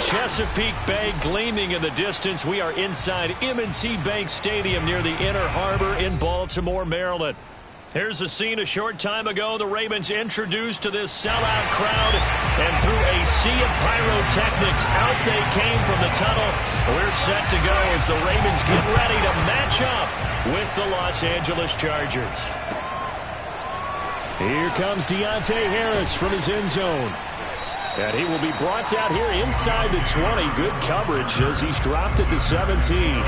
Chesapeake Bay gleaming in the distance. We are inside M&T Bank Stadium near the Inner Harbor in Baltimore, Maryland. Here's a scene a short time ago. The Ravens introduced to this sellout crowd, and through a sea of pyrotechnics, out they came from the tunnel. We're set to go as the Ravens get ready to match up with the Los Angeles Chargers. Here comes Deontay Harris from his end zone. And he will be brought out here inside the 20. Good coverage as he's dropped at the 17.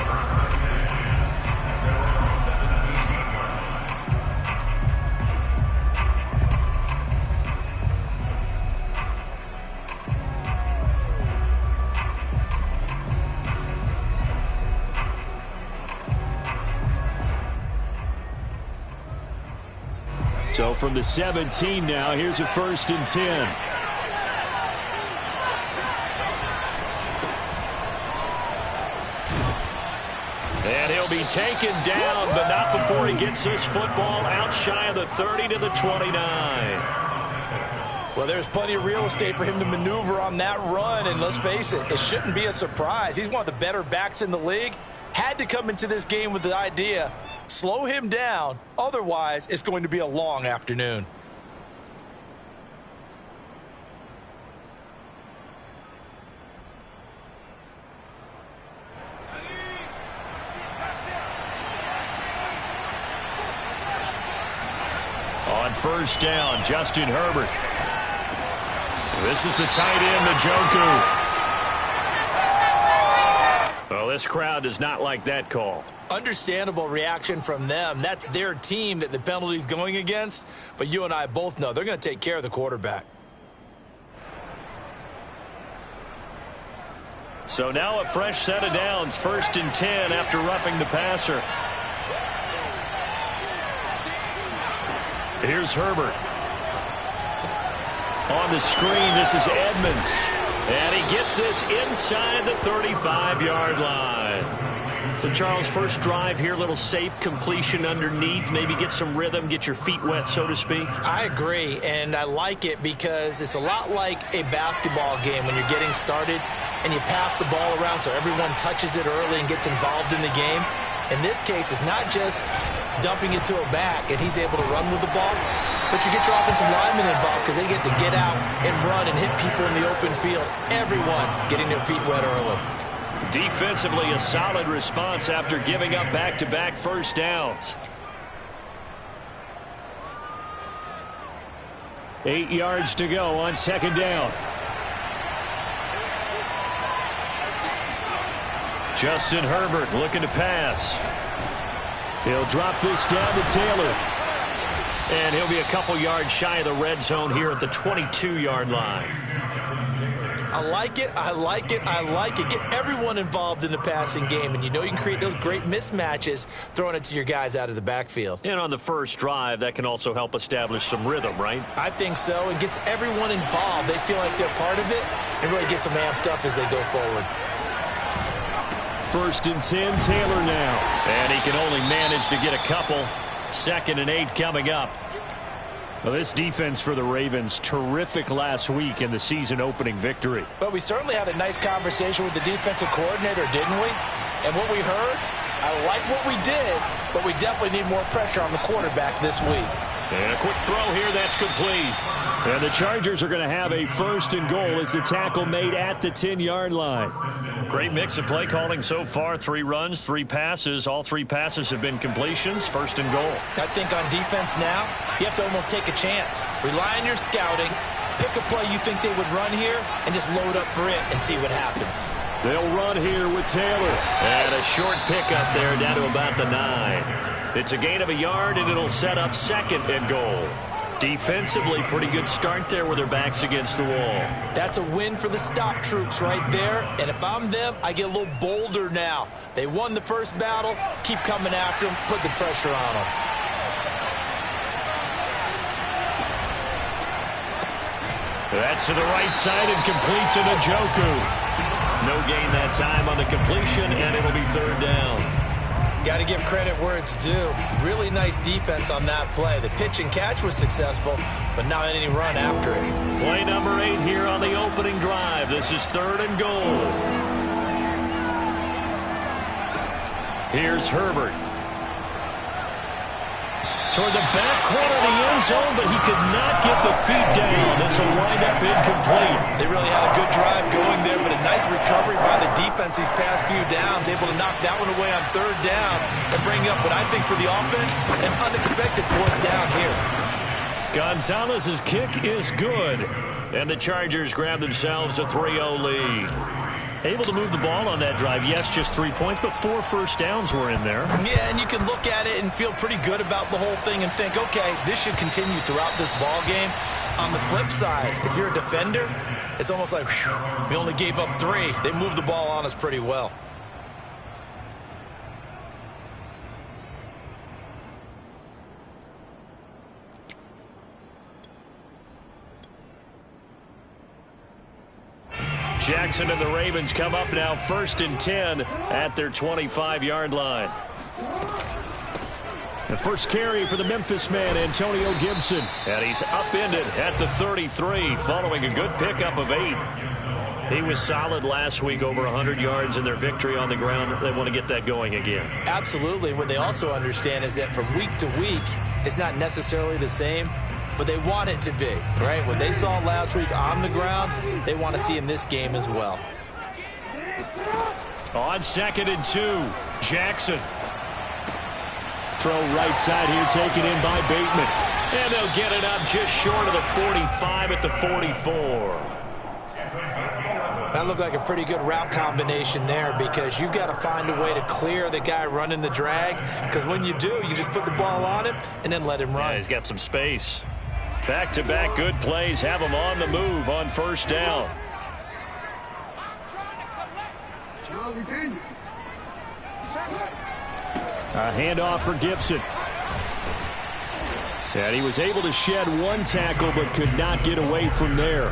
So from the 17 now, here's a 1st and 10. And he'll be taken down, but not before he gets this football out shy of the 30 to the 29. Well, there's plenty of real estate for him to maneuver on that run, and let's face it, it shouldn't be a surprise. He's one of the better backs in the league. Had to come into this game with the idea, slow him down, otherwise it's going to be a long afternoon. On 1st down, Justin Herbert. This is the tight end, Njoku. Well, this crowd does not like that call. Understandable reaction from them. That's their team that the penalty's going against. But you and I both know they're going to take care of the quarterback. So now a fresh set of downs. 1st and 10 after roughing the passer. Here's Herbert. On the screen, this is Edmonds. And he gets this inside the 35-yard line. So, Charles, first drive here, little safe completion underneath. Maybe get some rhythm, get your feet wet, so to speak. I agree, and I like it because it's a lot like a basketball game when you're getting started and you pass the ball around so everyone touches it early and gets involved in the game. In this case, it's not just dumping it to a back and he's able to run with the ball, but you get your offensive linemen involved because they get to get out and run and hit people in the open field. Everyone getting their feet wet early. Defensively, a solid response after giving up back-to-back first downs. 8 yards to go on 2nd down. Justin Herbert looking to pass. He'll drop this down to Taylor. And he'll be a couple yards shy of the red zone here at the 22-yard line. I like it, I like it, I like it. Get everyone involved in the passing game, and you know you can create those great mismatches throwing it to your guys out of the backfield. And on the first drive, that can also help establish some rhythm, right? I think so, and gets everyone involved. They feel like they're part of it, and really gets them amped up as they go forward. 1st and 10, Taylor now. And he can only manage to get a couple. 2nd and 8 coming up. Well, this defense for the Ravens, terrific last week in the season-opening victory. But we certainly had a nice conversation with the defensive coordinator, didn't we? And what we heard, I like what we did, but we definitely need more pressure on the quarterback this week. And a quick throw here, that's complete. And the Chargers are going to have a 1st and goal as the tackle made at the 10-yard line. Great mix of play calling so far. 3 runs, 3 passes. All 3 passes have been completions. 1st and goal. I think on defense now, you have to almost take a chance. Rely on your scouting. Pick a play you think they would run here and just load up for it and see what happens. They'll run here with Taylor. And a short pickup there down to about the 9. It's a gain of a yard, and it'll set up 2nd and goal. Defensively, pretty good start there with their backs against the wall. That's a win for the stop troops right there. And if I'm them, I get a little bolder now. They won the first battle. Keep coming after them. Put the pressure on them. That's to the right side and complete to Njoku. No gain that time on the completion, and it'll be 3rd down. Got to give credit where it's due. Really nice defense on that play. The pitch and catch was successful, but not any run after it. Play number 8 here on the opening drive. This is 3rd and goal. Here's Herbert. Toward the back corner of the end zone, but he could not get the feet down. This will wind up incomplete. They really had a good drive going there, but a nice recovery by the defense these past few downs, able to knock that one away on 3rd down and bring up what I think for the offense, an unexpected 4th down here. Gonzalez's kick is good, and the Chargers grab themselves a 3-0 lead. Able to move the ball on that drive. Yes, just 3 points, but 4 first downs were in there. Yeah, and you can look at it and feel pretty good about the whole thing and think, okay, this should continue throughout this ball game. On the flip side, if you're a defender, it's almost like, whew, we only gave up 3. They moved the ball on us pretty well. Jackson and the Ravens come up now 1st and 10 at their 25-yard line. The first carry for the Memphis man, Antonio Gibson. And he's upended at the 33 following a good pickup of 8. He was solid last week, over 100 yards in their victory on the ground. They want to get that going again. Absolutely. What they also understand is that from week to week, it's not necessarily the same, but they want it to be, right? What they saw last week on the ground, they want to see in this game as well. On 2nd and 2, Jackson. Throw right side here, taken in by Bateman. And they'll get it up just short of the 45 at the 44. That looked like a pretty good route combination there, because you've got to find a way to clear the guy running the drag, because when you do, you just put the ball on him and then let him run. Yeah, he's got some space. Back-to-back good plays have him on the move on 1st down. A handoff for Gibson. And he was able to shed 1 tackle but could not get away from there.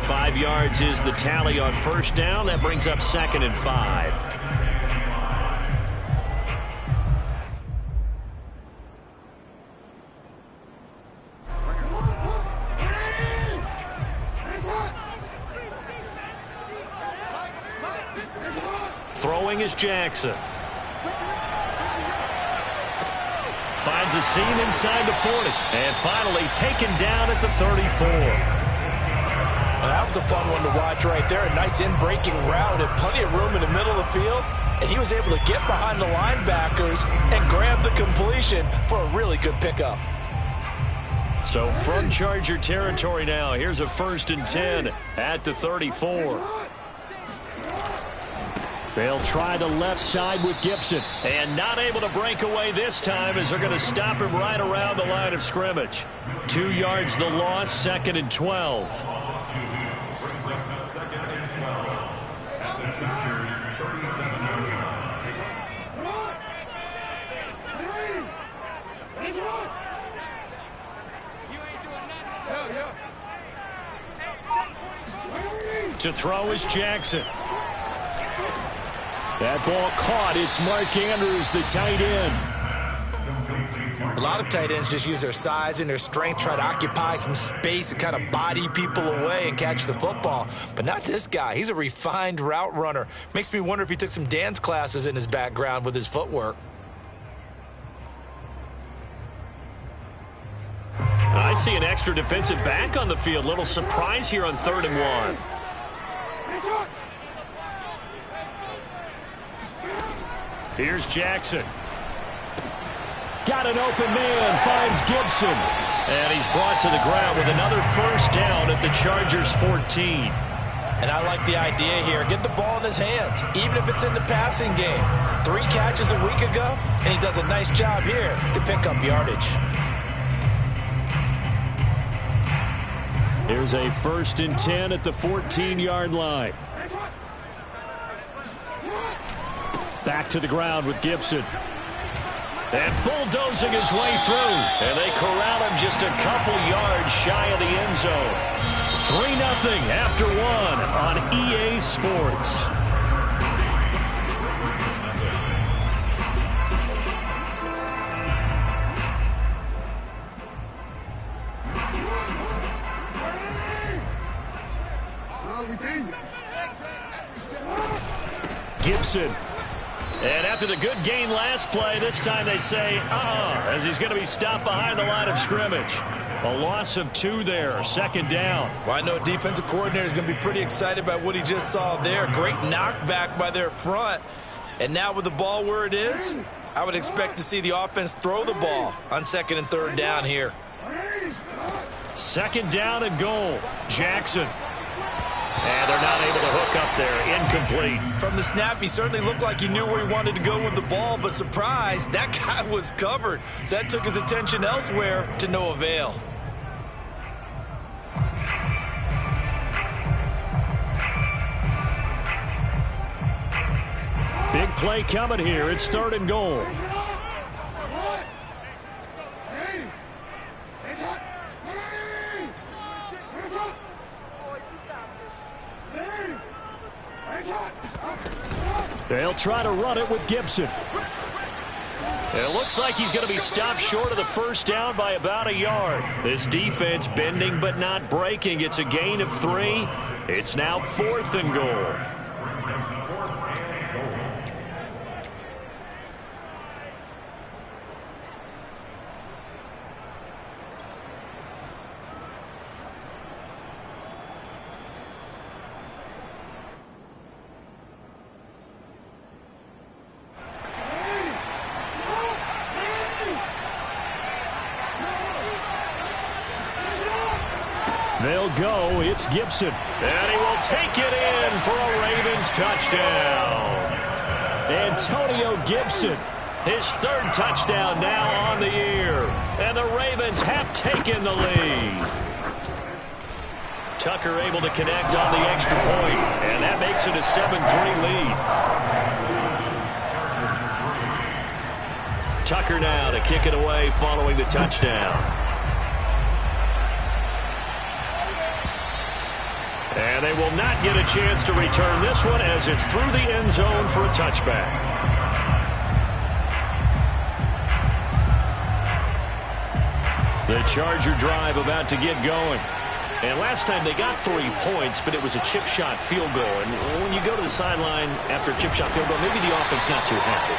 5 yards is the tally on 1st down. That brings up 2nd and 5. Throwing is Jackson. Finds a seam inside the 40. And finally taken down at the 34. Well, that was a fun one to watch right there. A nice in-breaking route and plenty of room in the middle of the field. And he was able to get behind the linebackers and grab the completion for a really good pickup. So from Charger territory now, here's a 1st and 10 at the 34. They'll try the left side with Gibson. And not able to break away this time, as they're going to stop him right around the line of scrimmage. 2 yards the loss, 2nd and 12. To throw is Jackson. That ball caught. It's Mark Andrews, the tight end. A lot of tight ends just use their size and their strength, try to occupy some space and kind of body people away and catch the football. But not this guy. He's a refined route runner. Makes me wonder if he took some dance classes in his background with his footwork. I see an extra defensive back on the field. Little surprise here on 3rd and 1. Here's Jackson. Got an open man, finds Gibson. And he's brought to the ground with another 1st down at the Chargers' 14. And I like the idea here. Get the ball in his hands, even if it's in the passing game. 3 catches a week ago, and he does a nice job here to pick up yardage. Here's a 1st and 10 at the 14-yard line. Back to the ground with Gibson. And bulldozing his way through. And they corral him just a couple yards shy of the end zone. 3-0 after 1 on EA Sports. Gibson. And after the good gain last play, this time they say, as he's going to be stopped behind the line of scrimmage. A loss of 2 there, 2nd down. Well, I know a defensive coordinator is going to be pretty excited about what he just saw there. Great knockback by their front. And now with the ball where it is, I would expect to see the offense throw the ball on 2nd and 3rd down here. 2nd down and goal. Jackson. And they're not able to hook up there. Incomplete. From the snap, he certainly looked like he knew where he wanted to go with the ball, but surprise, that guy was covered. So that took his attention elsewhere to no avail. Big play coming here. It's 3rd and goal. They'll try to run it with Gibson. It looks like he's going to be stopped short of the 1st down by about a yard. This defense bending but not breaking. It's a gain of 3. It's now 4th and goal. They'll go. It's Gibson. And he will take it in for a Ravens touchdown. Antonio Gibson, his 3rd touchdown now on the year. And the Ravens have taken the lead. Tucker able to connect on the extra point. And that makes it a 7-3 lead. Tucker now to kick it away following the touchdown. And they will not get a chance to return this one as it's through the end zone for a touchback. The Charger drive about to get going. And last time they got 3 points, but it was a chip shot field goal. And when you go to the sideline after a chip shot field goal, maybe the offense not too happy.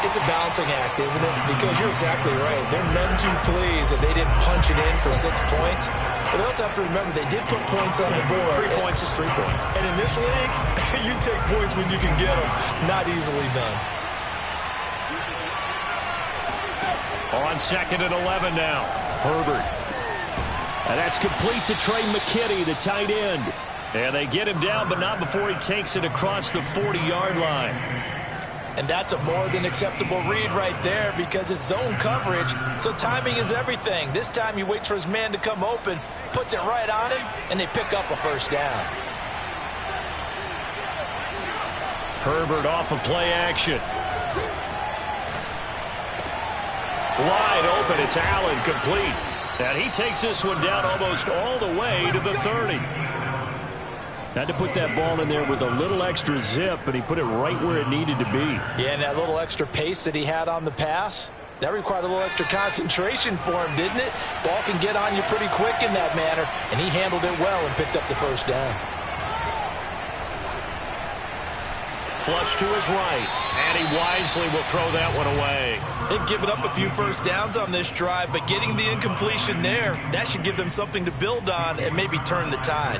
It's a balancing act, isn't it? Because you're exactly right. They're none too pleased that they didn't punch it in for 6 points. But they also have to remember they did put points on the board. 3 points is 3 points. And in this league, you take points when you can get them. Not easily done. On 2nd and 11 now. Herbert. And that's complete to Trey McKinney, the tight end. And they get him down, but not before he takes it across the 40-yard line. And that's a more than acceptable read right there because it's zone coverage, so timing is everything. This time he waits for his man to come open, puts it right on him, and they pick up a 1st down. Herbert off of play action. Wide open, it's Allen, complete. And he takes this one down almost all the way to the 30. Had to put that ball in there with a little extra zip, and he put it right where it needed to be. Yeah, and that little extra pace that he had on the pass, that required a little extra concentration for him, didn't it? Ball can get on you pretty quick in that manner, and he handled it well and picked up the 1st down. Flush to his right, and he wisely will throw that one away. They've given up a few 1st downs on this drive, but getting the incompletion there, that should give them something to build on and maybe turn the tide.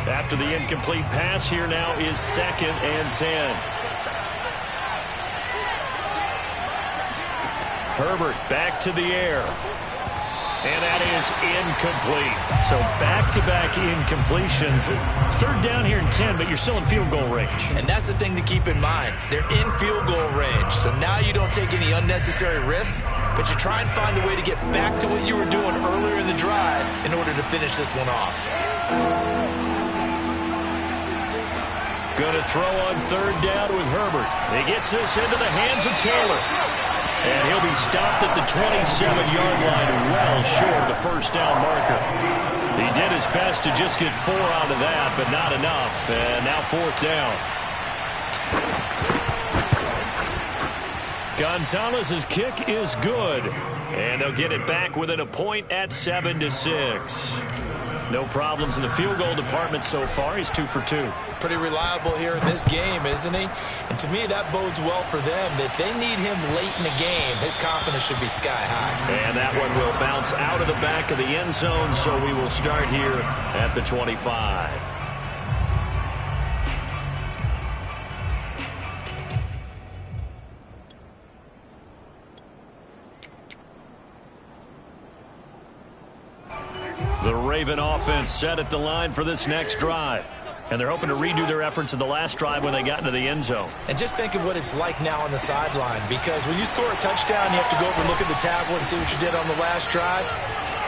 After the incomplete pass, here now is 2nd and 10. Herbert back to the air. And that is incomplete. So back-to-back incompletions. 3rd down here and 10, but you're still in field goal range. And that's the thing to keep in mind. They're in field goal range. So now you don't take any unnecessary risks, but you try and find a way to get back to what you were doing earlier in the drive in order to finish this one off. Going to throw on 3rd down with Herbert. He gets this into the hands of Taylor. And he'll be stopped at the 27-yard line, well short of the 1st down marker. He did his best to just get 4 out of that, but not enough. And now 4th down. Gonzalez's kick is good. And they'll get it back within a point at 7-6. No problems in the field goal department so far. He's 2 for 2. Pretty reliable here in this game, isn't he? And to me, that bodes well for them. If they need him late in the game, his confidence should be sky high. And that one will bounce out of the back of the end zone, so we will start here at the 25. The Raven offense set at the line for this next drive. And they're hoping to redo their efforts in the last drive when they got into the end zone. And just think of what it's like now on the sideline, because when you score a touchdown, you have to go over and look at the tablet and see what you did on the last drive.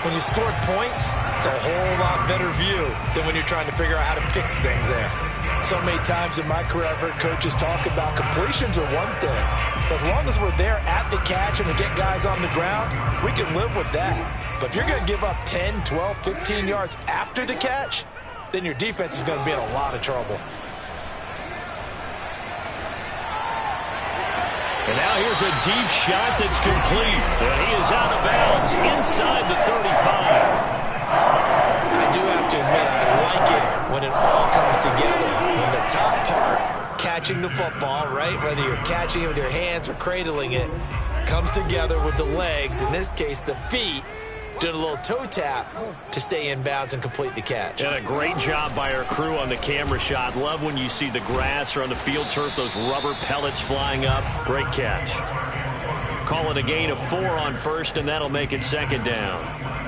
When you scored points, it's a whole lot better view than when you're trying to figure out how to fix things there. So many times in my career, I've heard coaches talk about completions are one thing. But as long as we're there at the catch and we get guys on the ground, we can live with that. But if you're going to give up 10, 12, 15 yards after the catch, then your defense is going to be in a lot of trouble. And now here's a deep shot that's complete. And he is out of bounds inside the 35. I do have to admit, I like it when it all comes together. When the top part, catching the football, right, whether you're catching it with your hands or cradling it, comes together with the legs, in this case the feet, did a little toe tap to stay in bounds and complete the catch. And a great job by our crew on the camera shot. Love when you see the grass or on the field turf, those rubber pellets flying up. Great catch. Call it a gain of 4 on first, and that'll make it second down.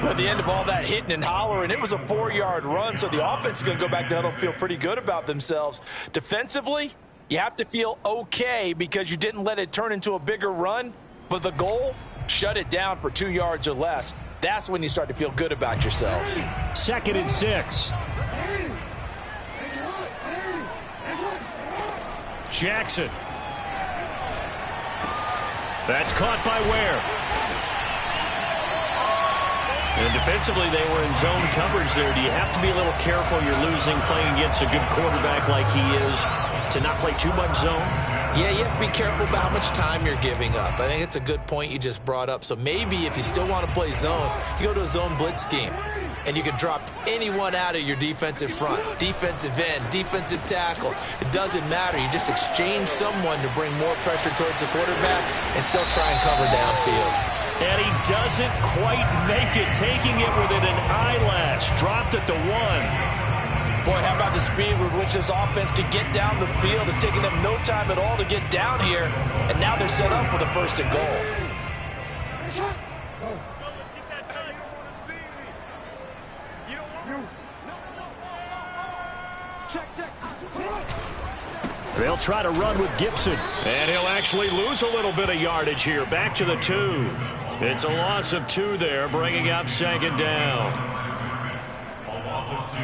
At the end of all that hitting and hollering, it was a 4-yard run, so the offense is going to go back there and feel pretty good about themselves. Defensively, you have to feel okay because you didn't let it turn into a bigger run, but the goal, shut it down for 2 yards or less. That's when you start to feel good about yourselves. 2nd and 6. Jackson. That's caught by Ware. And defensively, they were in zone coverage there. Do you have to be a little careful? You're losing playing against a good quarterback like he is to not play too much zone? Yeah, you have to be careful about how much time you're giving up. I think it's a good point you just brought up. So maybe if you still want to play zone, you go to a zone blitz scheme. And you can drop anyone out of your defensive front. Defensive end, defensive tackle. It doesn't matter. You just exchange someone to bring more pressure towards the quarterback and still try and cover downfield. And he doesn't quite make it, taking it within an eyelash. Dropped at the 1. Boy, how about the speed with which this offense can get down the field? It's taking them no time at all to get down here, and now they're set up with a 1st and goal. They'll try to run with Gibson, and he'll actually lose a little bit of yardage here. Back to the 2. It's a loss of 2 there, bringing up 2nd down. A loss of 2.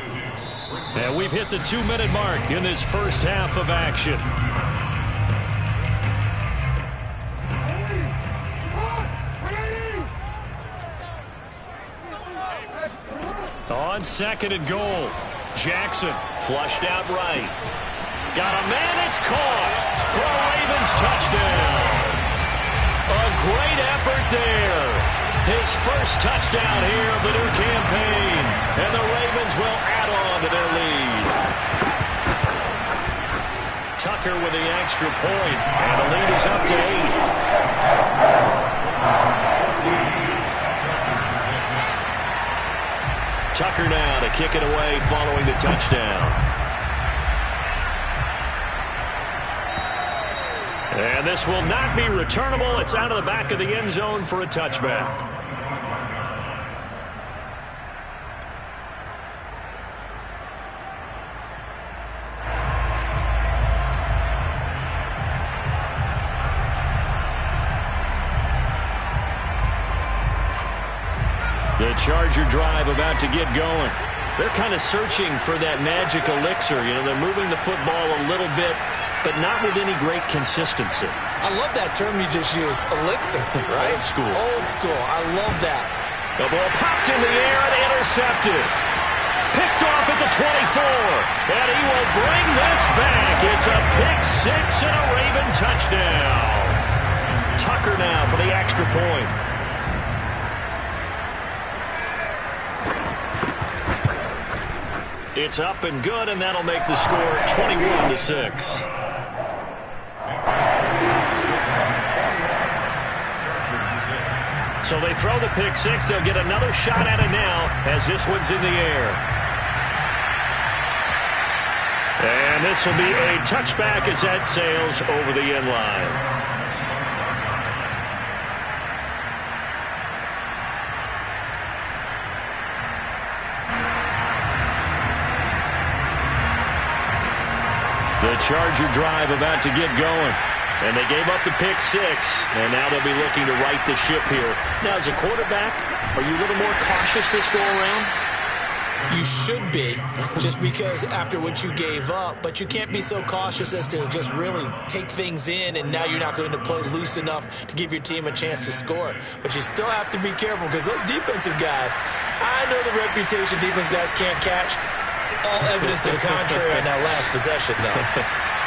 And we've hit the 2-minute mark in this first half of action. On 2nd and goal, Jackson flushed out right. Got a man, it's caught for a Ravens touchdown. A great effort there. His first touchdown here of the new campaign. And the Ravens will add on to their lead. Tucker with the extra point. And the lead is up to 8. Tucker now to kick it away following the touchdown. And this will not be returnable. It's out of the back of the end zone for a touchback. The Charger drive about to get going. They're kind of searching for that magic elixir. You know, they're moving the football a little bit, but not with any great consistency. I love that term you just used, elixir, right? Old school. Old school. I love that. The ball popped in the air and intercepted. Picked off at the 24. And he will bring this back. It's a pick 6 and a Raven touchdown. Tucker now for the extra point. It's up and good, and that'll make the score 21-6. So they throw the pick six. They'll get another shot at it now as this one's in the air. And this will be a touchback as that sails over the end line. The Charger drive about to get going. And they gave up the pick six, and now they'll be looking to right the ship here. Now, as a quarterback, are you a little more cautious this go-around? You should be, just because after what you gave up, but you can't be so cautious as to just really take things in, and now you're not going to play loose enough to give your team a chance to score. But you still have to be careful, because those defensive guys, I know the reputation defense guys can't catch. All evidence to the contrary on that last possession, though.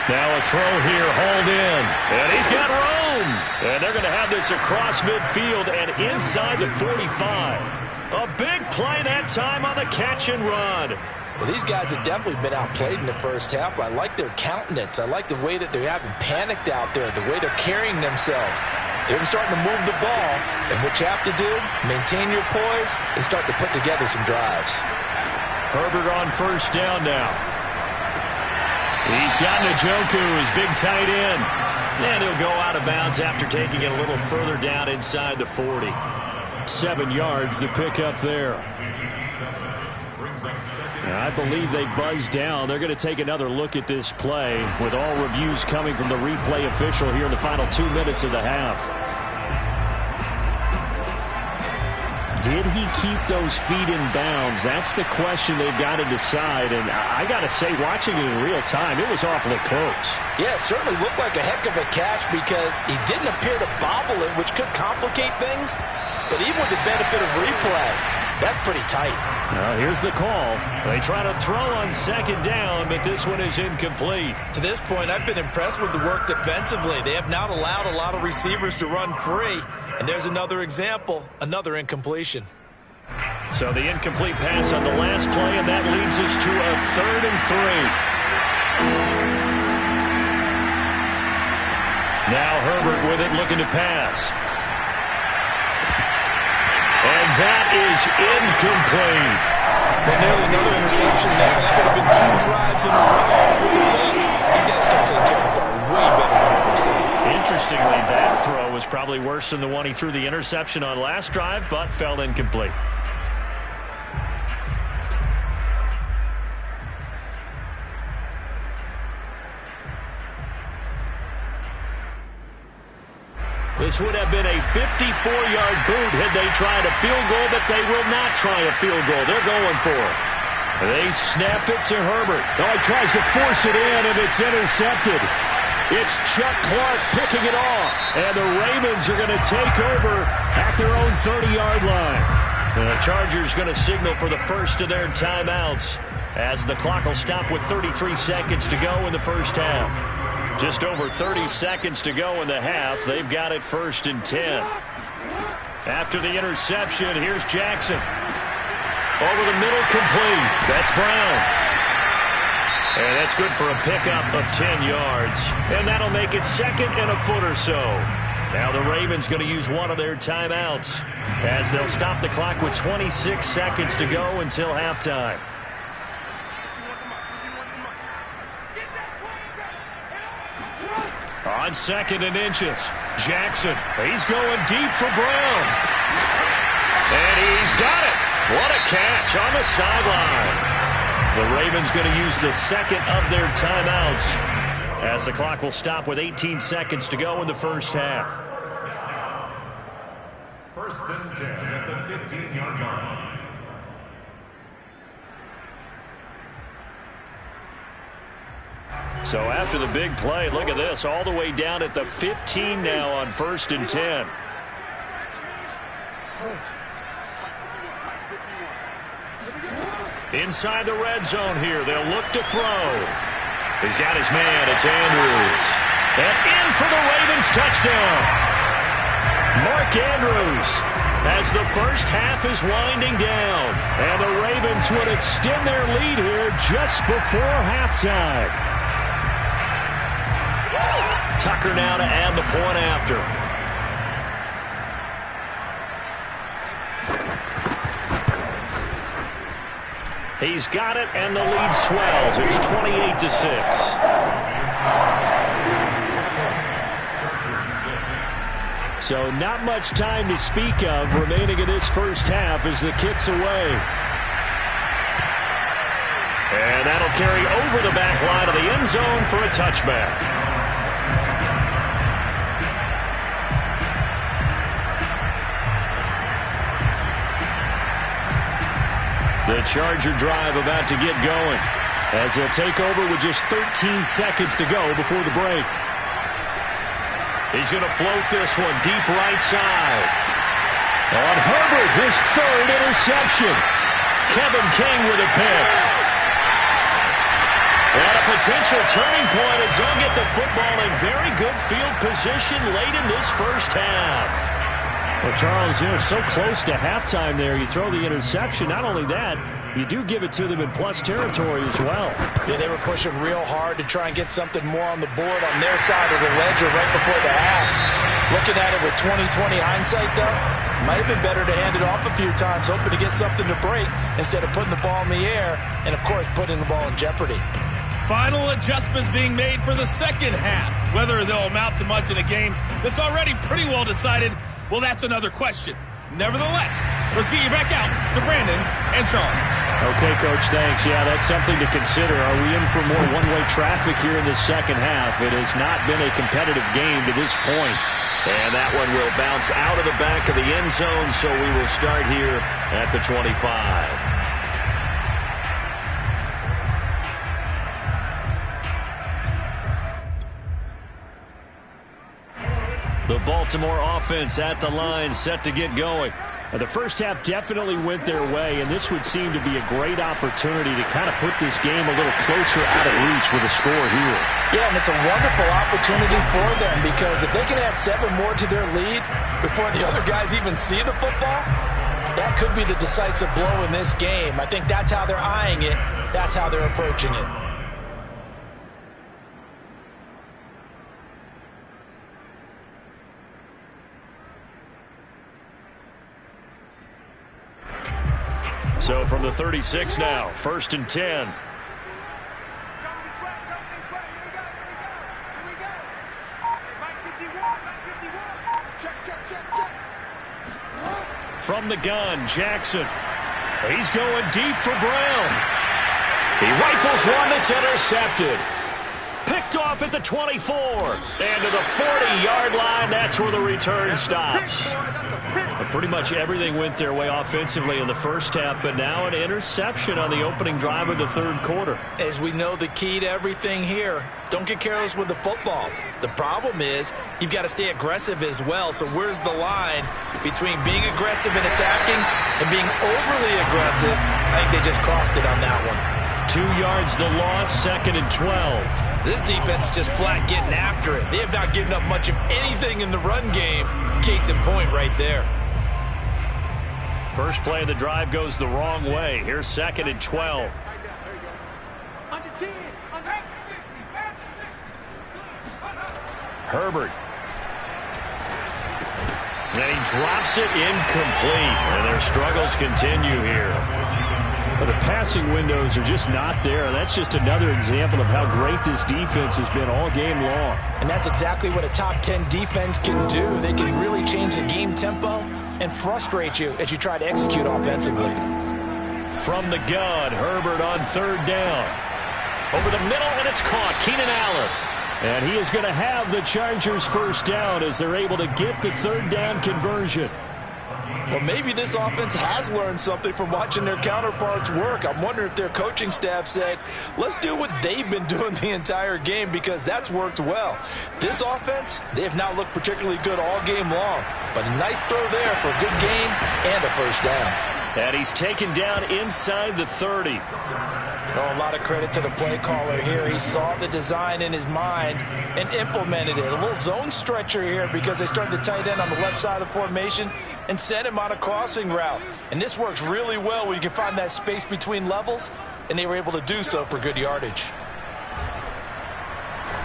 Now a throw here, hauled in, and he's got room. And they're going to have this across midfield and inside the 45. A big play that time on the catch and run. Well, these guys have definitely been outplayed in the first half. I like their countenance. I like the way that they haven't panicked out there, the way they're carrying themselves. They're starting to move the ball, and what you have to do, maintain your poise and start to put together some drives. Herbert on first down now. He's got Njoku, his big tight end. And he'll go out of bounds after taking it a little further down inside the 40. 7 yards, the pickup there. I believe they buzzed down. They're going to take another look at this play with all reviews coming from the replay official here in the final 2 minutes of the half. Did he keep those feet in bounds? That's the question they've got to decide. And I got to say, watching it in real time, it was awfully close. Yeah, it certainly looked like a heck of a catch because he didn't appear to bobble it, which could complicate things. But even with the benefit of replay, that's pretty tight. Now here's the call. They try to throw on second down, but this one is incomplete. To this point, I've been impressed with the work defensively. They have not allowed a lot of receivers to run free. And there's another example, another incompletion. So the incomplete pass on the last play, and that leads us to a 3rd and 3. Now Herbert with it, looking to pass. And that is incomplete. But nearly another interception there. That would have been 2 drives in a row with the coach. He's got to start taking care of the ball way better than what we're seeing. Interestingly, that throw was probably worse than the one he threw the interception on last drive, but fell incomplete. This would have been a 54-yard boot had they tried a field goal, but they will not try a field goal. They're going for it. They snap it to Herbert. Oh, he tries to force it in, and it's intercepted. It's Chuck Clark picking it off, and the Ravens are going to take over at their own 30-yard line. The Chargers going to signal for the first of their timeouts as the clock will stop with 33 seconds to go in the first half. Just over 30 seconds to go in the half. They've got it 1st and 10. After the interception, here's Jackson. Over the middle, complete. That's Brown. And that's good for a pickup of 10 yards. And that'll make it 2nd and a foot or so. Now the Ravens going to use one of their timeouts as they'll stop the clock with 26 seconds to go until halftime. On 2nd and inches, Jackson. He's going deep for Brown. And he's got it. What a catch on the sideline. The Ravens going to use the 2nd of their timeouts as the clock will stop with 18 seconds to go in the first half. 1st and 10 at the 15-yard line. So after the big play, look at this, all the way down at the 15 now on 1st and 10. Inside the red zone here, they'll look to throw. He's got his man, it's Andrews. And in for the Ravens touchdown. Mark Andrews as the first half is winding down. And the Ravens would extend their lead here just before halftime. Tucker now to add the point after. He's got it, and the lead swells. It's 28-6. So not much time to speak of remaining in this first half as the kick's away. And that'll carry over the back line of the end zone for a touchback. The Charger drive about to get going as they'll take over with just 13 seconds to go before the break. He's going to float this one deep right side. On Herbert, his third interception. Kevin King with a pick. And a potential turning point as they'll get the football in very good field position late in this first half. Well, Charles, you're so close to halftime there. You throw the interception. Not only that, you do give it to them in plus territory as well. Yeah, they were pushing real hard to try and get something more on the board on their side of the ledger right before the half. Looking at it with 20/20 hindsight, though, might have been better to hand it off a few times, hoping to get something to break instead of putting the ball in the air and, of course, putting the ball in jeopardy. Final adjustments being made for the second half. Whether they'll amount to much in a game that's already pretty well decided, well, that's another question. Nevertheless, let's get you back out to Brandon and Charles. Okay, Coach, thanks. Yeah, that's something to consider. Are we in for more one-way traffic here in the second half? It has not been a competitive game to this point. And that one will bounce out of the back of the end zone, so we will start here at the 25. The Baltimore offense at the line, set to get going. The first half definitely went their way, and this would seem to be a great opportunity to kind of put this game a little closer out of reach with a score here. Yeah, and it's a wonderful opportunity for them because if they can add 7 more to their lead before the other guys even see the football, that could be the decisive blow in this game. I think that's how they're eyeing it. That's how they're approaching it. So from the 36 now, 1st and 10. From the gun, Jackson. He's going deep for Brown. He rifles one that's intercepted. Picked off at the 24. And to the 40-yard line, that's where the return stops. Pretty much everything went their way offensively in the first half, but now an interception on the opening drive of the third quarter. As we know, the key to everything here, don't get careless with the football. The problem is you've got to stay aggressive as well. So where's the line between being aggressive and attacking and being overly aggressive? I think they just crossed it on that one. 2 yards the loss, 2nd and 12. This defense is just flat getting after it. They have not given up much of anything in the run game. Case in point right there. First play of the drive goes the wrong way. Here's 2nd and 12. Herbert. And he drops it incomplete. And their struggles continue here. But the passing windows are just not there. That's just another example of how great this defense has been all game long. And that's exactly what a top 10 defense can do. They can really change the game tempo and frustrate you as you try to execute offensively. From the gun, Herbert on 3rd down. Over the middle, and it's caught. Keenan Allen. And he is going to have the Chargers first down as they're able to get the 3rd down conversion. Well, maybe this offense has learned something from watching their counterparts work. I'm wondering if their coaching staff said, let's do what they've been doing the entire game because that's worked well. This offense, they have not looked particularly good all game long. But a nice throw there for a good game and a first down. And he's taken down inside the 30. Oh, a lot of credit to the play caller here. He saw the design in his mind and implemented it. A little zone stretcher here because they started the tight end on the left side of the formation. and sent him on a crossing route. And this works really well where you can find that space between levels, and they were able to do so for good yardage.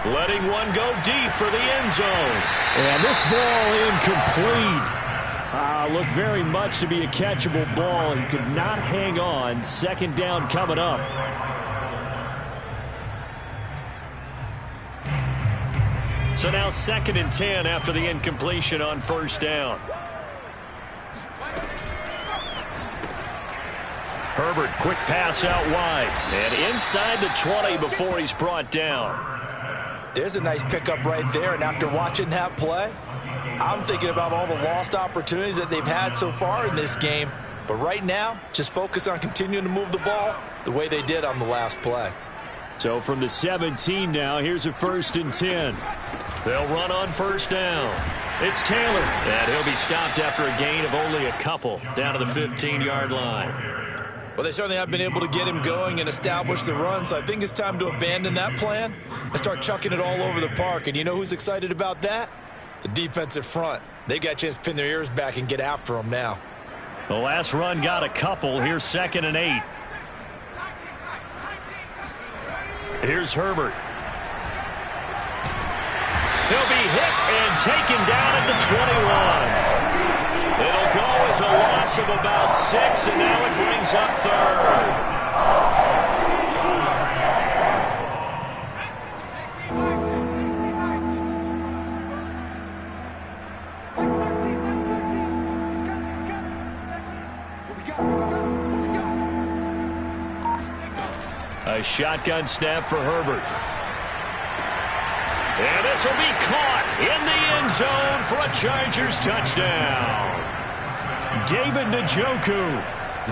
Letting one go deep for the end zone. And this ball incomplete. Looked very much to be a catchable ball. He could not hang on. Second down coming up. So now 2nd and 10 after the incompletion on first down. Herbert, quick pass out wide. And inside the 20 before he's brought down. There's a nice pickup right there, and after watching that play, I'm thinking about all the lost opportunities that they've had so far in this game. But right now, just focus on continuing to move the ball the way they did on the last play. So from the 17 now, here's a 1st and 10. They'll run on first down. It's Taylor, and he'll be stopped after a gain of only a couple down to the 15-yard line. Well, they certainly have been able to get him going and establish the run, so I think it's time to abandon that plan and start chucking it all over the park. And you know who's excited about that? The defensive front. They got a chance to pin their ears back and get after him now. The last run got a couple. Here's 2nd and 8. Here's Herbert. He'll be hit and taken down at the 21. It'll go as a loss of about 6, and now it brings up 3rd. A shotgun snap for Herbert. And this will be caught in the end zone for a Chargers touchdown. David Njoku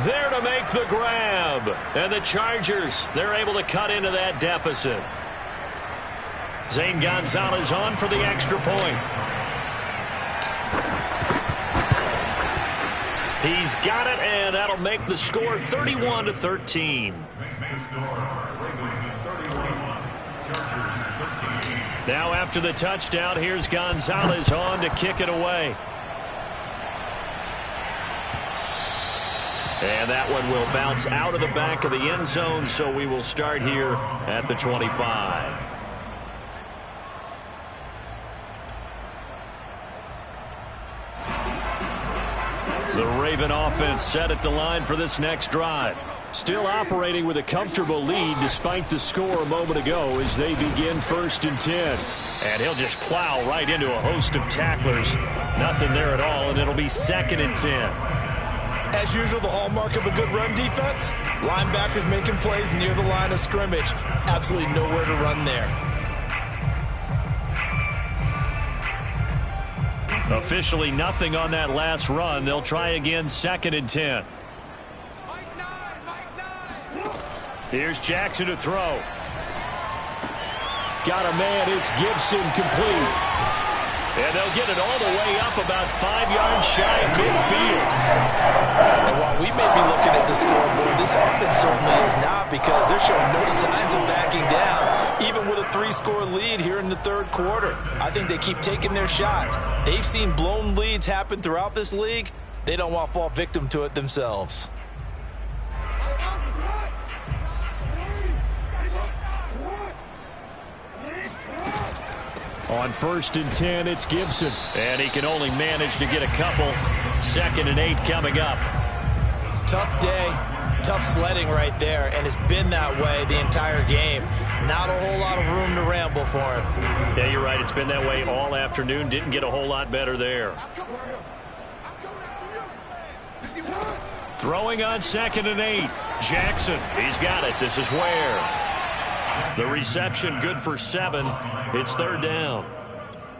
there to make the grab. And the Chargers, they're able to cut into that deficit. Zane Gonzalez on for the extra point. He's got it, and that'll make the score 31-13. Now after the touchdown, here's Gonzalez on to kick it away. And that one will bounce out of the back of the end zone, so we will start here at the 25. The Raven offense set at the line for this next drive. Still operating with a comfortable lead despite the score a moment ago as they begin 1st and 10. And he'll just plow right into a host of tacklers. Nothing there at all, and it'll be 2nd and 10. As usual, the hallmark of a good run defense, linebackers making plays near the line of scrimmage. Absolutely nowhere to run there. Officially nothing on that last run. They'll try again 2nd and 10. Here's Jackson to throw. Got a man. It's Gibson complete. And they'll get it all the way up about 5 yards shy of midfield. And while we may be looking at the scoreboard, this offense certainly is not, because they're showing no signs of backing down, even with a 3-score lead here in the 3rd quarter. I think they keep taking their shots. They've seen blown leads happen throughout this league. They don't want to fall victim to it themselves. On 1st and 10, it's Gibson. And he can only manage to get a couple. 2nd and 8 coming up. Tough day, tough sledding right there, and it's been that way the entire game. Not a whole lot of room to ramble for him. Yeah, you're right. It's been that way all afternoon. Didn't get a whole lot better there. Throwing on 2nd and 8. Jackson, he's got it. This is Ware. The reception good for 7. It's 3rd down.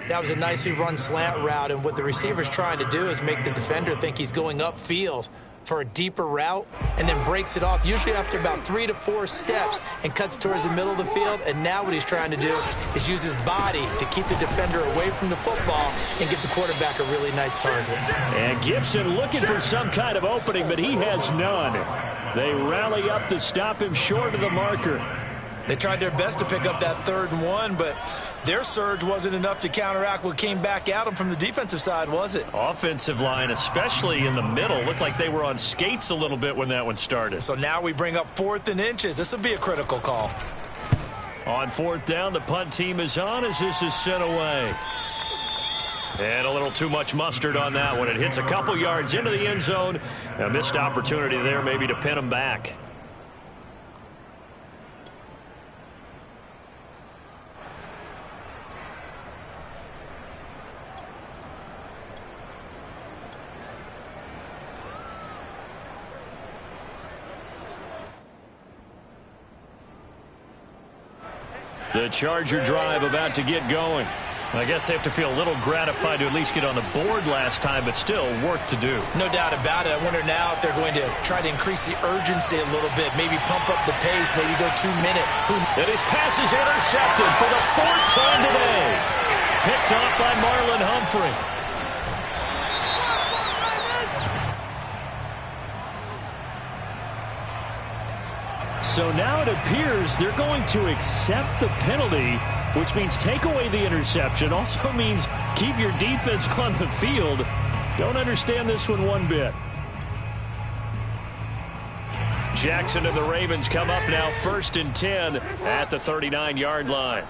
That was a nicely run slant route, and what the receiver's trying to do is make the defender think he's going upfield for a deeper route, and then breaks it off, usually after about 3 to 4 steps, and cuts towards the middle of the field. And now what he's trying to do is use his body to keep the defender away from the football and get the quarterback a really nice target. And Gibson looking for some kind of opening, but he has none. They rally up to stop him short of the marker. They tried their best to pick up that 3rd and 1, but their surge wasn't enough to counteract what came back at them from the defensive side, was it? Offensive line, especially in the middle, looked like they were on skates a little bit when that one started. So now we bring up 4th and inches. This will be a critical call. On 4th down, the punt team is on as this is sent away. And a little too much mustard on that one. It hits a couple yards into the end zone. A missed opportunity there maybe to pin them back. The Charger drive about to get going. I guess they have to feel a little gratified to at least get on the board last time, but still work to do. No doubt about it. I wonder now if they're going to try to increase the urgency a little bit, maybe pump up the pace, maybe go 2-minute. And his pass is intercepted for the 4th time today. Picked off by Marlon Humphrey. So now it appears they're going to accept the penalty, which means take away the interception. Also means keep your defense on the field. Don't understand this one bit. Jackson and the Ravens come up now 1st and 10 at the 39-yard line.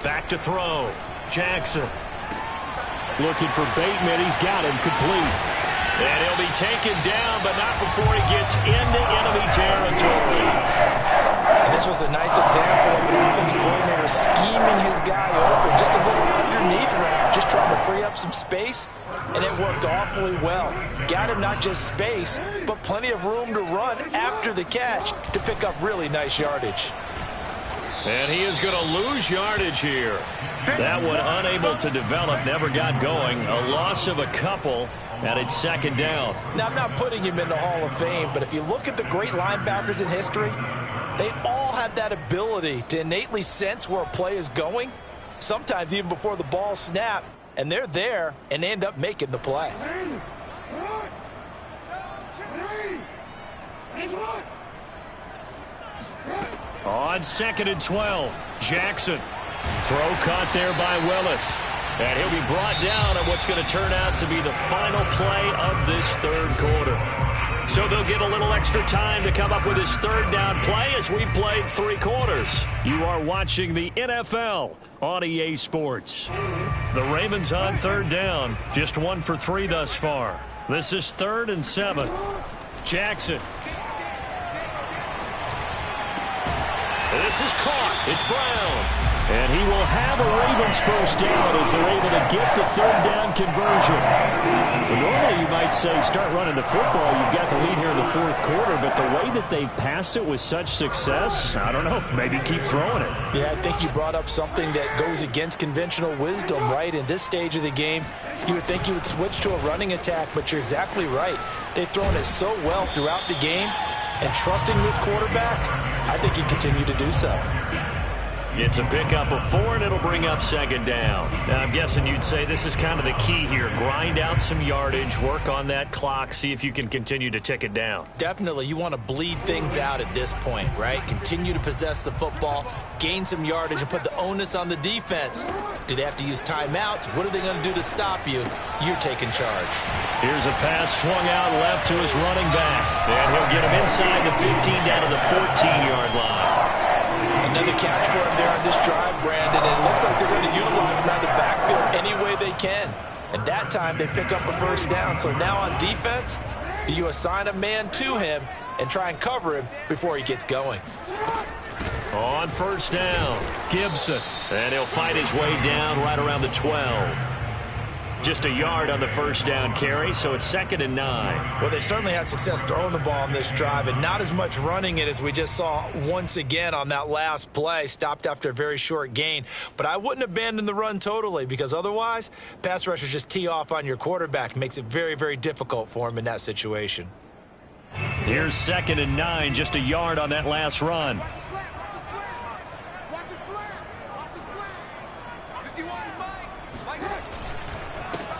Back to throw. Jackson looking for Bateman. He's got him complete. And he'll be taken down, but not before he gets into enemy territory. And this was a nice example of an offensive coordinator scheming his guy open. Just a little underneath route, just trying to free up some space, and it worked awfully well. Got him not just space, but plenty of room to run after the catch to pick up really nice yardage. And he is going to lose yardage here. That one unable to develop, never got going. A loss of a couple. And it's 2nd down. Now, I'm not putting him in the Hall of Fame, but if you look at the great linebackers in history, they all have that ability to innately sense where a play is going, sometimes even before the ball snapped, and they're there and end up making the play. On 2nd and 12, Jackson. Throw caught there by Willis. And he'll be brought down on what's going to turn out to be the final play of this 3rd quarter. So they'll get a little extra time to come up with his 3rd down play as we've played 3 quarters. You are watching the NFL on EA Sports. The Ravens on 3rd down. Just 1 for 3 thus far. This is 3rd and 7. Jackson. This is caught. It's Brown. And he will have a Ravens 1st down as they're able to get the 3rd down conversion. But normally you might say start running the football. You've got the lead here in the 4th quarter. But the way that they've passed it with such success, I don't know, maybe keep throwing it. Yeah, I think you brought up something that goes against conventional wisdom, right? In this stage of the game, you would think you would switch to a running attack, but you're exactly right. They've thrown it so well throughout the game, and trusting this quarterback, I think you continue to do so. It's a pickup of 4, and it'll bring up 2nd down. Now, I'm guessing you'd say this is kind of the key here. Grind out some yardage, work on that clock, see if you can continue to tick it down. Definitely. You want to bleed things out at this point, right? Continue to possess the football, gain some yardage, and put the onus on the defense. Do they have to use timeouts? What are they going to do to stop you? You're taking charge. Here's a pass swung out left to his running back. And he'll get him inside the 15 down to the 14-yard line. Another catch for him there on this drive, Brandon. And it looks like they're going to utilize him out of the backfield any way they can. And that time they pick up a 1st down. So now on defense, do you assign a man to him and try and cover him before he gets going? On 1st down, Gibson. And he'll fight his way down right around the 12. Just a yard on the 1st down carry, so it's 2nd and 9. Well, they certainly had success throwing the ball on this drive, and not as much running it as we just saw once again on that last play, stopped after a very short gain. But I wouldn't abandon the run totally, because otherwise, pass rushers just tee off on your quarterback. Makes it very, very difficult for him in that situation. Here's 2nd and 9, just a yard on that last run.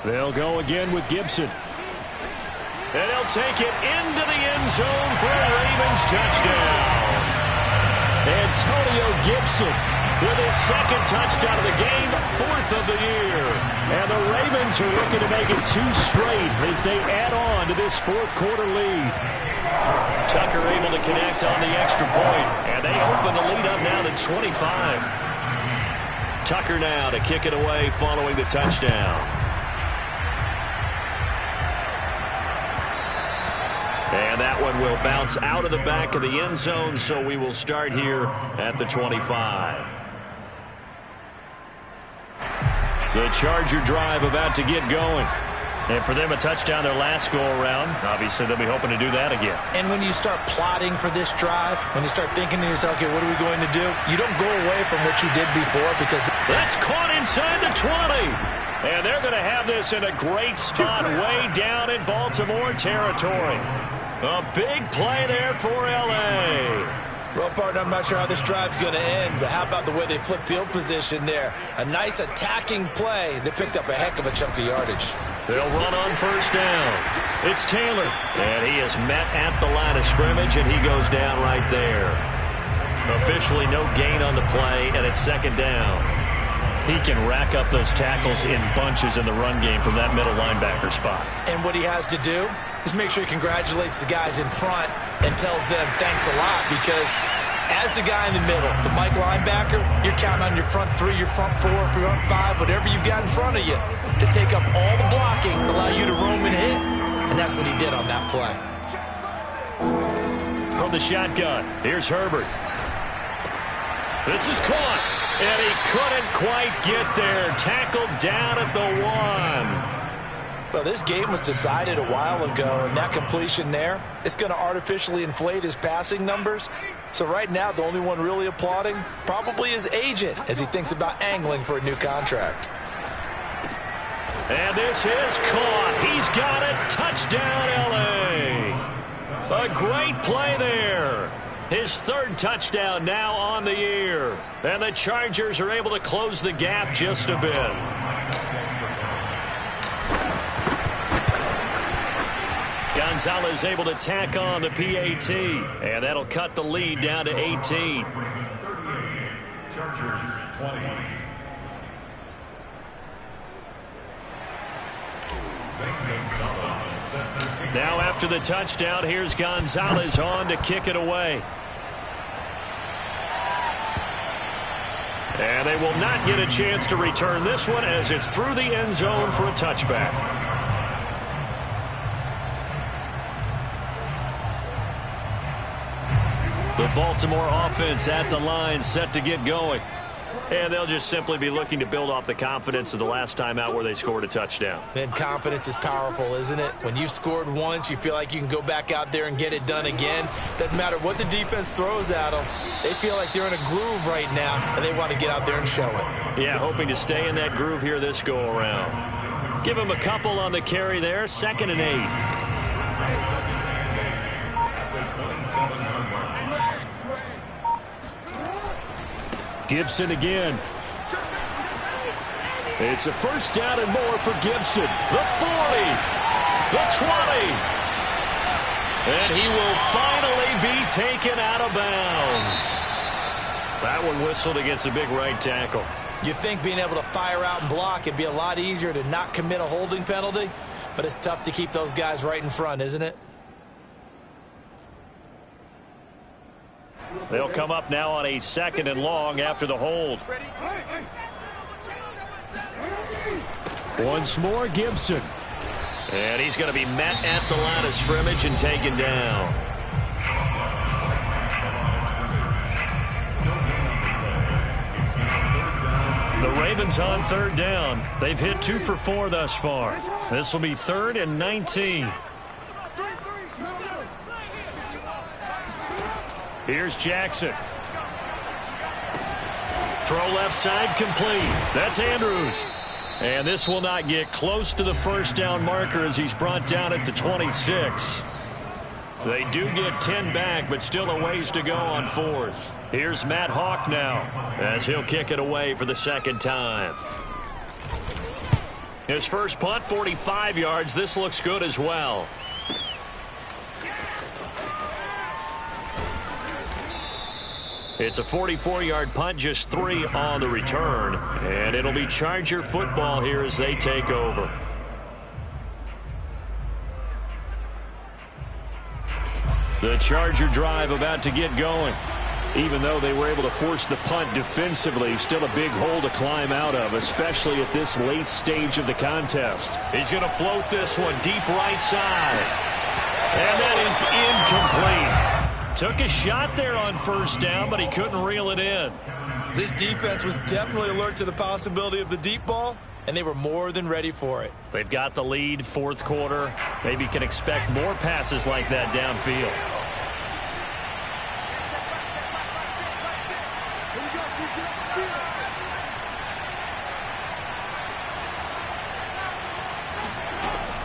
They'll go again with Gibson. And he'll take it into the end zone for a Ravens touchdown. Antonio Gibson with his second touchdown of the game, 4th of the year. And the Ravens are looking to make it 2 straight as they add on to this 4th quarter lead. Tucker able to connect on the extra point, and they open the lead up now to 25. Tucker now to kick it away following the touchdown. And that one will bounce out of the back of the end zone, so we will start here at the 25. The Charger drive about to get going. And for them, a touchdown their last go-around. Obviously, they'll be hoping to do that again. And when you start plotting for this drive, when you start thinking to yourself, okay, what are we going to do? You don't go away from what you did before because... That's caught inside the 20. And they're going to have this in a great spot way down in Baltimore territory. A big play there for L.A. Well, partner, I'm not sure how this drive's going to end, but how about the way they flip field position there? A nice attacking play. They picked up a heck of a chunk of yardage. They'll run on first down. It's Taylor, and he is met at the line of scrimmage, and he goes down right there. Officially no gain on the play, and it's second down. He can rack up those tackles in bunches in the run game from that middle linebacker spot. And what he has to do is make sure he congratulates the guys in front and tells them thanks a lot, because as the guy in the middle, the Mike linebacker, you're counting on your front 3, your front 4, your front 5, whatever you've got in front of you to take up all the blocking, allow you to roam and hit, and that's what he did on that play. From the shotgun, here's Herbert. This is caught, and he couldn't quite get there. Tackled down at the 1. Well, this game was decided a while ago, and that completion there, it's going to artificially inflate his passing numbers. So right now, the only one really applauding probably his agent as he thinks about angling for a new contract. And this is caught. He's got it. Touchdown, L.A. A great play there. His 3rd touchdown now on the year. And the Chargers are able to close the gap just a bit. Gonzalez able to tack on the PAT, and that'll cut the lead down to 18. Chargers 20. Now after the touchdown, here's Gonzalez on to kick it away. And they will not get a chance to return this one as it's through the end zone for a touchback. The Baltimore offense at the line, set to get going. And they'll just simply be looking to build off the confidence of the last time out where they scored a touchdown. And confidence is powerful, isn't it? When you've scored once, you feel like you can go back out there and get it done again. Doesn't matter what the defense throws at them. They feel like they're in a groove right now, and they want to get out there and show it. Yeah, hoping to stay in that groove here this go-around. Give him a couple on the carry there, 2nd and 8. Gibson again. It's a first down and more for Gibson. The 40, the 20. And he will finally be taken out of bounds. That one whistled against a big right tackle. You'd think being able to fire out and block, it'd be a lot easier to not commit a holding penalty, but it's tough to keep those guys right in front, isn't it? They'll come up now on a 2nd and long after the hold. Once more, Gibson. And he's going to be met at the line of scrimmage and taken down. The Ravens on 3rd down. They've hit 2 for 4 thus far. This will be 3rd and 19. Here's Jackson. Throw left side complete. That's Andrews. And this will not get close to the first down marker as he's brought down at the 26. They do get 10 back, but still a ways to go on 4th. Here's Matt Hawk now as he'll kick it away for the 2nd time. His first punt, 45 yards. This looks good as well. It's a 44-yard punt, just 3 on the return. And it'll be Charger football here as they take over. The Charger drive about to get going. Even though they were able to force the punt defensively, still a big hole to climb out of, especially at this late stage of the contest. He's going to float this one deep right side. And that is incomplete. Took a shot there on first down, but he couldn't reel it in. This defense was definitely alert to the possibility of the deep ball, and they were more than ready for it. They've got the lead, fourth quarter. Maybe can expect more passes like that downfield.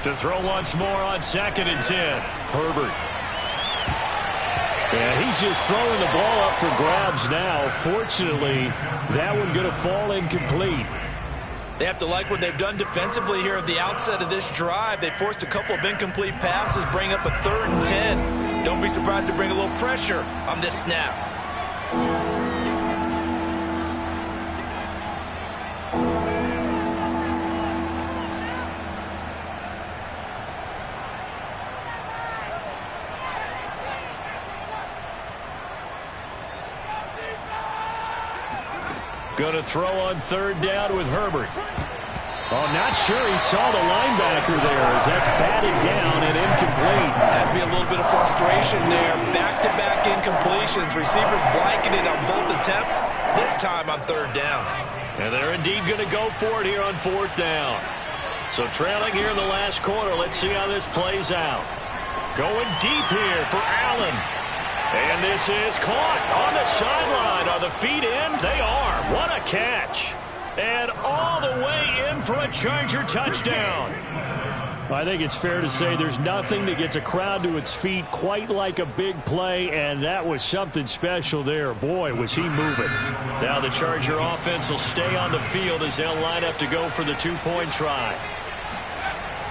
To throw once more on 2nd and 10. Herbert. Yeah, he's just throwing the ball up for grabs now. Fortunately, that one going to fall incomplete. They have to like what they've done defensively here at the outset of this drive. They forced a couple of incomplete passes, bring up a 3rd and 10. Don't be surprised to bring a little pressure on this snap. Going to throw on 3rd down with Herbert. Oh, not sure he saw the linebacker there as that's batted down and incomplete. Has to be a little bit of frustration there. Back-to-back incompletions. Receivers blanketed on both attempts, this time on 3rd down. And they're indeed going to go for it here on 4th down. So trailing here in the last quarter. Let's see how this plays out. Going deep here for Allen. And this is caught on the sideline. Are the feet in? They are. What a catch. And all the way in for a Charger touchdown. I think it's fair to say there's nothing that gets a crowd to its feet quite like a big play, and that was something special there. Boy, was he moving. Now the Charger offense will stay on the field as they'll line up to go for the 2-point try.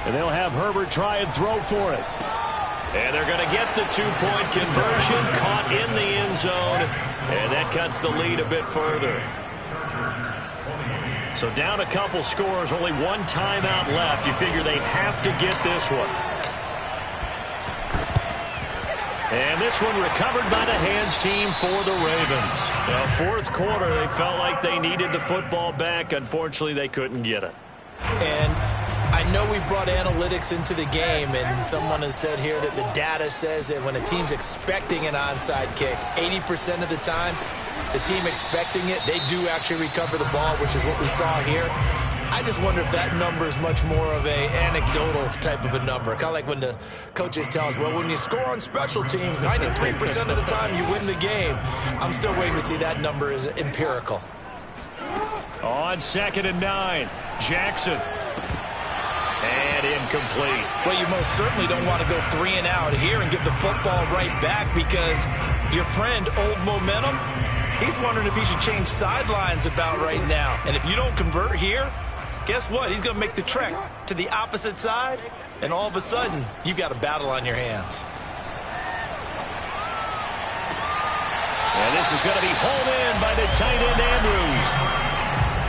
And they'll have Herbert try and throw for it. And they're going to get the 2-point conversion, caught in the end zone, and that cuts the lead a bit further. So down a couple scores, only one timeout left. You figure they have to get this one. And this one recovered by the hands team for the Ravens. Now, fourth quarter, they felt like they needed the football back. Unfortunately, they couldn't get it. And I know we brought analytics into the game, and someone has said here that the data says that when a team's expecting an onside kick, 80% of the time, the team expecting it, they do actually recover the ball, which is what we saw here. I just wonder if that number is much more of a anecdotal type of a number. Kind of like when the coaches tell us, well, when you score on special teams, 93% of the time you win the game. I'm still waiting to see that number is empirical. On 2nd and 9, Jackson. And incomplete. Well, you most certainly don't want to go 3 and out here and give the football right back, because your friend, Old Momentum, he's wondering if he should change sidelines about right now. And if you don't convert here, guess what? He's going to make the trek to the opposite side, and all of a sudden, you've got a battle on your hands. And this is going to be hauled in by the tight end, Andrews.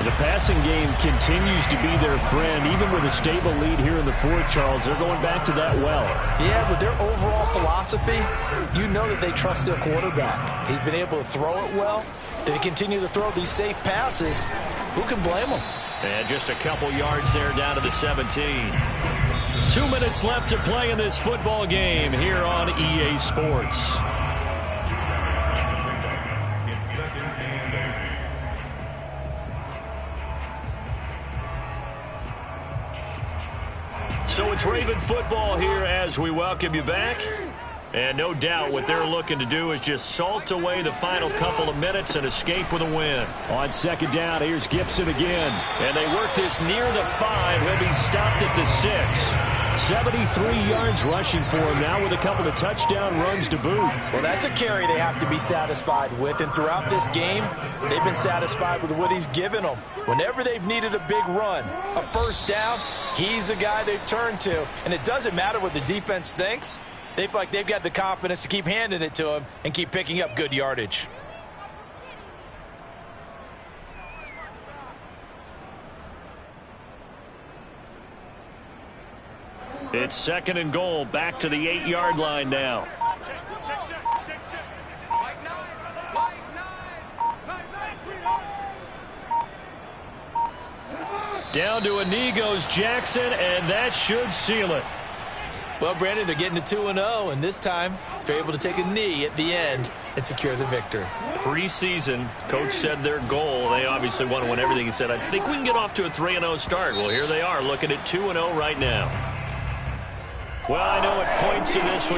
The passing game continues to be their friend. Even with a stable lead here in the fourth, Charles, they're going back to that well. Yeah, with their overall philosophy, you know that they trust their quarterback. He's been able to throw it well. They continue to throw these safe passes. Who can blame them? And just a couple yards there down to the 17. 2 minutes left to play in this football game here on EA Sports. So it's Raven football here as we welcome you back. And no doubt what they're looking to do is just salt away the final couple of minutes and escape with a win. On 2nd down, here's Gibson again. And they work this near the 5. He'll be stopped at the 6. 73 yards rushing for him now with a couple of touchdown runs to boot. Well, that's a carry they have to be satisfied with. And throughout this game, they've been satisfied with what he's given them. Whenever they've needed a big run, a first down, he's the guy they've turned to. And it doesn't matter what the defense thinks. They feel like they've got the confidence to keep handing it to him and keep picking up good yardage. It's 2nd and goal, back to the 8-yard line now. Down to a knee goes Jackson, and that should seal it. Well, Brandon, they're getting to 2-0, and this time they're able to take a knee at the end and secure the victory. Preseason, coach said their goal, they obviously want to win everything. He said, I think we can get off to a 3-0 start. Well, here they are looking at 2-0 right now. Well, I know at points in this one,